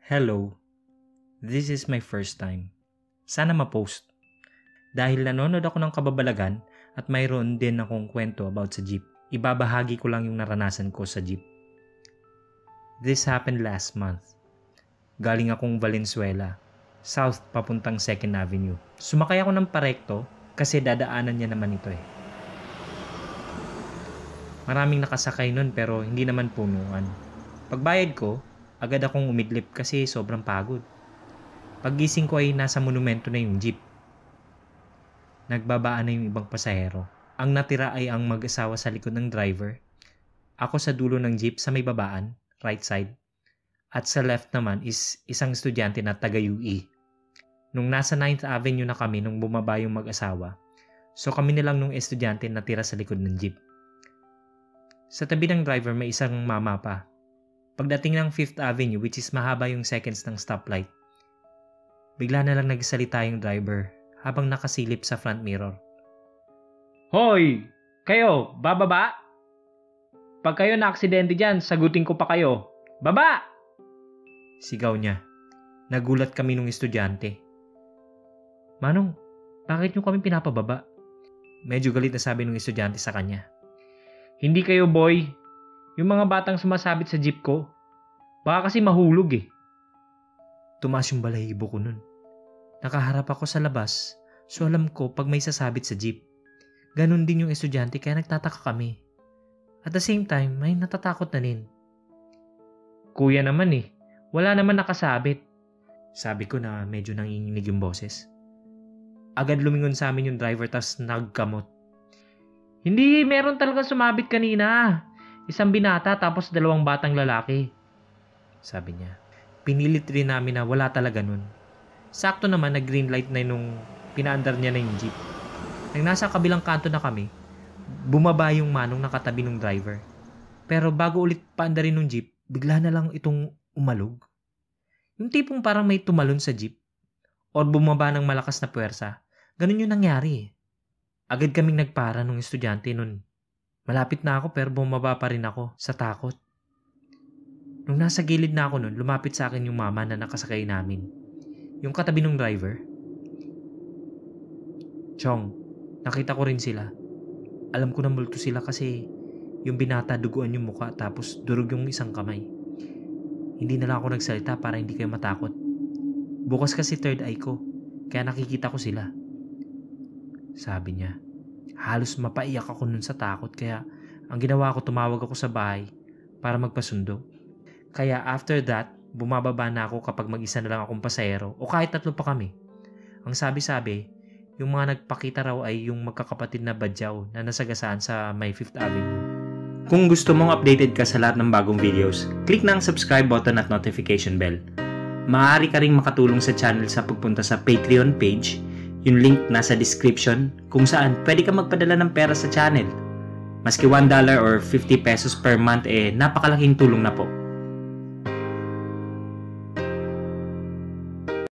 Hello, this is my first time. Sana ma-post. Dahil nanonood ako ng kababalagan at mayroon din akong kwento about sa jeep. Ibabahagi ko lang yung naranasan ko sa jeep. This happened last month. Galing akong Valenzuela, south papuntang 2nd Avenue. Sumakay ako ng parekto kasi dadaanan niya naman ito eh. Maraming nakasakay nun pero hindi naman punuan. Pagbayad ko, agad akong umidlip kasi sobrang pagod. Paggising ko ay nasa monumento na yung jeep. Nagbabaan na yung ibang pasahero. Ang natira ay ang mag-asawa sa likod ng driver. Ako sa dulo ng jeep sa may babaan, right side. At sa left naman is isang estudyante na taga-UE. Nung nasa 9th Avenue na kami nung bumaba yung mag-asawa, so kami nilang nung estudyante natira sa likod ng jeep. Sa tabi ng driver may isang mama pa. Pagdating ng 5th Avenue, which is mahaba yung seconds ng stoplight, bigla na lang nagsalita yung driver habang nakasilip sa front mirror. Hoy! Kayo, bababa? Pag kayo na-aksidente dyan, sagutin ko pa kayo. Baba! Sigaw niya. Nagulat kami nung estudyante. Manong, bakit nyo kami pinapababa? Medyo galit na sabi nung estudyante sa kanya. Hindi kayo, boy. Yung mga batang sumasabit sa jeep ko, baka kasi mahulog eh. Tumaas yung balahibo ko nun. Nakaharap ako sa labas, so alam ko pag may sasabit sa jeep. Ganon din yung estudyante kaya nagtataka kami. At the same time, may natatakot na din. Kuya naman eh, wala naman nakasabit. Sabi ko na medyo nanginginig yung boses. Agad lumingon sa amin yung driver tas nagkamot. Hindi, meron talaga sumabit kanina. Isang binata tapos 2 batang lalaki. Sabi niya. Pinilit rin namin na wala talaga nun. Sakto naman nag-green light na nung pinaandar niya na yung jeep. Nang nasa kabilang kanto na kami, bumaba yung manong nakatabi ng driver. Pero bago ulit paandarin ng jeep, bigla na lang itong umalog. Yung tipong parang may tumalon sa jeep or bumaba ng malakas na puwersa. Ganun yung nangyari eh. Agad kaming nagpara nung estudyante nun. Malapit na ako pero bumaba pa rin ako sa takot. Nung nasa gilid na ako nun, lumapit sa akin yung mama na nakasakay namin. Yung katabi ng driver. Chong, nakita ko rin sila. Alam ko na multo sila kasi yung binata duguan yung muka tapos durog yung isang kamay. Hindi na lang ako nagsalita para hindi kayo matakot. Bukas kasi third eye ko, kaya nakikita ko sila. Sabi niya. Halos mapaiyak ako nun sa takot kaya ang ginawa ko tumawag ako sa bahay para magpasundo. Kaya after that, bumababa na ako kapag mag-isa na lang akong pasahero o kahit 3 pa kami. Ang sabi-sabi, yung mga nagpakita raw ay yung magkakapatid na badyaw na nasagasaan sa may 5th Avenue. Kung gusto mong updated ka sa lahat ng bagong videos, click na ang subscribe button at notification bell. Maaari ka ring makatulong sa channel sa pagpunta sa Patreon page. Yung link nasa description kung saan pwede ka magpadala ng pera sa channel. Maski $1 or 50 pesos per month napakalaking tulong na po.